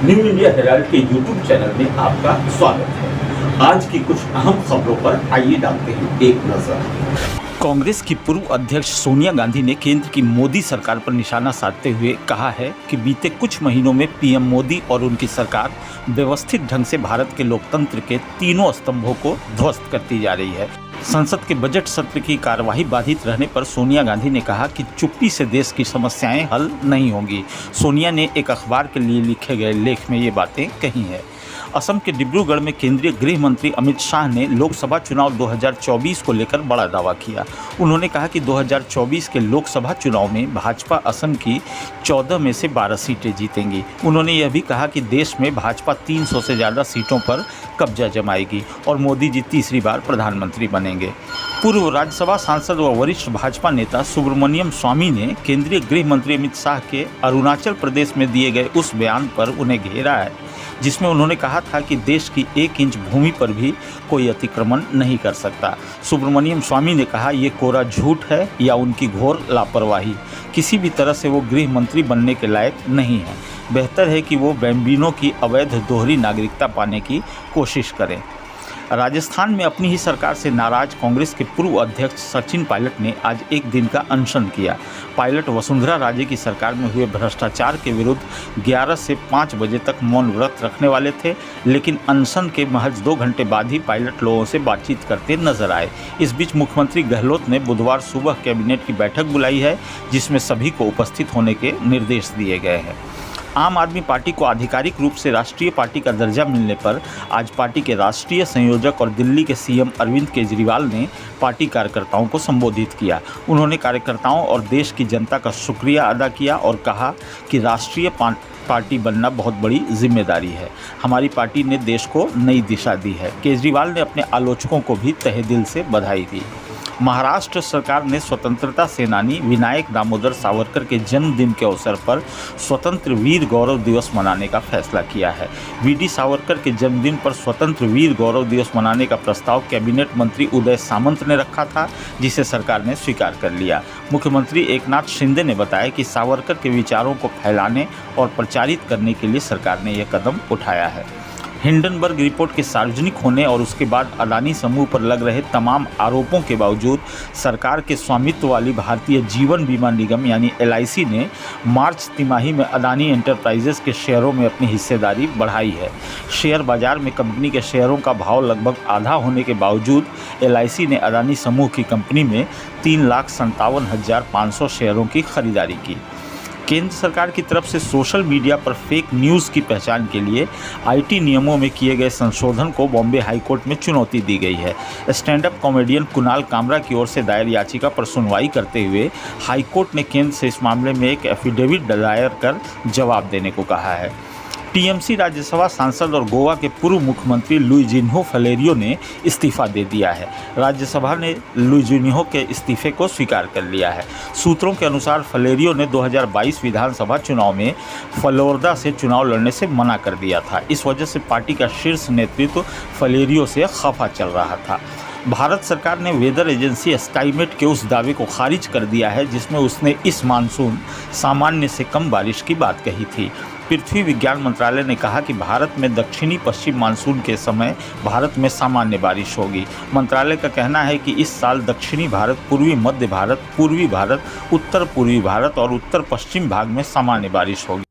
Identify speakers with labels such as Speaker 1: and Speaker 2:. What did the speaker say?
Speaker 1: New India Herald के YouTube channel में आपका स्वागत है। आज की कुछ अहम खबरों पर आइए डालते हैं एक नजर। कांग्रेस की पूर्व अध्यक्ष सोनिया गांधी ने केंद्र की मोदी सरकार पर निशाना साधते हुए कहा है कि बीते कुछ महीनों में पीएम मोदी और उनकी सरकार व्यवस्थित ढंग से भारत के लोकतंत्र के तीनों स्तंभों को ध्वस्त करती जा रही है। संसद के बजट सत्र की कार्यवाही बाधित रहने पर सोनिया गांधी ने कहा कि चुप्पी से देश की समस्याएं हल नहीं होंगी। सोनिया ने एक अखबार के लिए लिखे गए लेख में ये बातें कही हैं। असम के डिब्रूगढ़ में केंद्रीय गृह मंत्री अमित शाह ने लोकसभा चुनाव 2024 को लेकर बड़ा दावा किया। उन्होंने कहा कि 2024 के लोकसभा चुनाव में भाजपा असम की 14 में से 12 सीटें जीतेंगी। उन्होंने यह भी कहा कि देश में भाजपा 300 से ज़्यादा सीटों पर कब्जा जमाएगी और मोदी जी तीसरी बार प्रधानमंत्री बनेंगे। पूर्व राज्यसभा सांसद व वरिष्ठ भाजपा नेता सुब्रमण्यम स्वामी ने केंद्रीय गृह मंत्री अमित शाह के अरुणाचल प्रदेश में दिए गए उस बयान पर उन्हें घेरा है जिसमें उन्होंने कहा था कि देश की 1 इंच भूमि पर भी कोई अतिक्रमण नहीं कर सकता। सुब्रमण्यम स्वामी ने कहा ये कोरा झूठ है या उनकी घोर लापरवाही। किसी भी तरह से वो गृह मंत्री बनने के लायक नहीं है। बेहतर है कि वो बैम्बिनो की अवैध दोहरी नागरिकता पाने की कोशिश करें। राजस्थान में अपनी ही सरकार से नाराज कांग्रेस के पूर्व अध्यक्ष सचिन पायलट ने आज एक दिन का अनशन किया। पायलट वसुंधरा राजे की सरकार में हुए भ्रष्टाचार के विरुद्ध 11 से 5 बजे तक मौन व्रत रखने वाले थे, लेकिन अनशन के महज 2 घंटे बाद ही पायलट लोगों से बातचीत करते नजर आए। इस बीच मुख्यमंत्री गहलोत ने बुधवार सुबह कैबिनेट की बैठक बुलाई है, जिसमें सभी को उपस्थित होने के निर्देश दिए गए हैं। आम आदमी पार्टी को आधिकारिक रूप से राष्ट्रीय पार्टी का दर्जा मिलने पर आज पार्टी के राष्ट्रीय संयोजक और दिल्ली के सीएम अरविंद केजरीवाल ने पार्टी कार्यकर्ताओं को संबोधित किया। उन्होंने कार्यकर्ताओं और देश की जनता का शुक्रिया अदा किया और कहा कि राष्ट्रीय पार्टी बनना बहुत बड़ी जिम्मेदारी है। हमारी पार्टी ने देश को नई दिशा दी है। केजरीवाल ने अपने आलोचकों को भी तहे दिल से बधाई दी। महाराष्ट्र सरकार ने स्वतंत्रता सेनानी विनायक दामोदर सावरकर के जन्मदिन के अवसर पर स्वतंत्र वीर गौरव दिवस मनाने का फैसला किया है। वीडी सावरकर के जन्मदिन पर स्वतंत्र वीर गौरव दिवस मनाने का प्रस्ताव कैबिनेट मंत्री उदय सामंत ने रखा था, जिसे सरकार ने स्वीकार कर लिया। मुख्यमंत्री एकनाथ शिंदे ने बताया कि सावरकर के विचारों को फैलाने और प्रचारित करने के लिए सरकार ने यह कदम उठाया है। हिंडनबर्ग रिपोर्ट के सार्वजनिक होने और उसके बाद अदानी समूह पर लग रहे तमाम आरोपों के बावजूद सरकार के स्वामित्व वाली भारतीय जीवन बीमा निगम यानी LIC ने मार्च तिमाही में अदानी एंटरप्राइजेस के शेयरों में अपनी हिस्सेदारी बढ़ाई है। शेयर बाजार में कंपनी के शेयरों का भाव लगभग आधा होने के बावजूद LIC ने अदानी समूह की कंपनी में 3,57,500 शेयरों की खरीदारी की। केंद्र सरकार की तरफ से सोशल मीडिया पर फेक न्यूज़ की पहचान के लिए IT नियमों में किए गए संशोधन को बॉम्बे हाईकोर्ट में चुनौती दी गई है। Stand up comedian Kunal Kamra की ओर से दायर याचिका पर सुनवाई करते हुए हाईकोर्ट ने केंद्र से इस मामले में एक एफिडेविट दायर कर जवाब देने को कहा है। TMC राज्यसभा सांसद और गोवा के पूर्व मुख्यमंत्री लुइजिन्हो फलेरियो ने इस्तीफा दे दिया है। राज्यसभा ने लुइजिन्हो के इस्तीफे को स्वीकार कर लिया है। सूत्रों के अनुसार फलेरियो ने 2022 विधानसभा चुनाव में फ्लोरिडा से चुनाव लड़ने से मना कर दिया था। इस वजह से पार्टी का शीर्ष नेतृत्व फलेरियो से खफा चल रहा था। भारत सरकार ने वेदर एजेंसी स्काईमेट के उस दावे को खारिज कर दिया है जिसमें उसने इस मानसून सामान्य से कम बारिश की बात कही थी। पृथ्वी विज्ञान मंत्रालय ने कहा कि भारत में दक्षिणी पश्चिम मानसून के समय भारत में सामान्य बारिश होगी। मंत्रालय का कहना है कि इस साल दक्षिणी भारत, पूर्वी मध्य भारत, पूर्वी भारत, उत्तर पूर्वी भारत और उत्तर पश्चिम भाग में सामान्य बारिश होगी।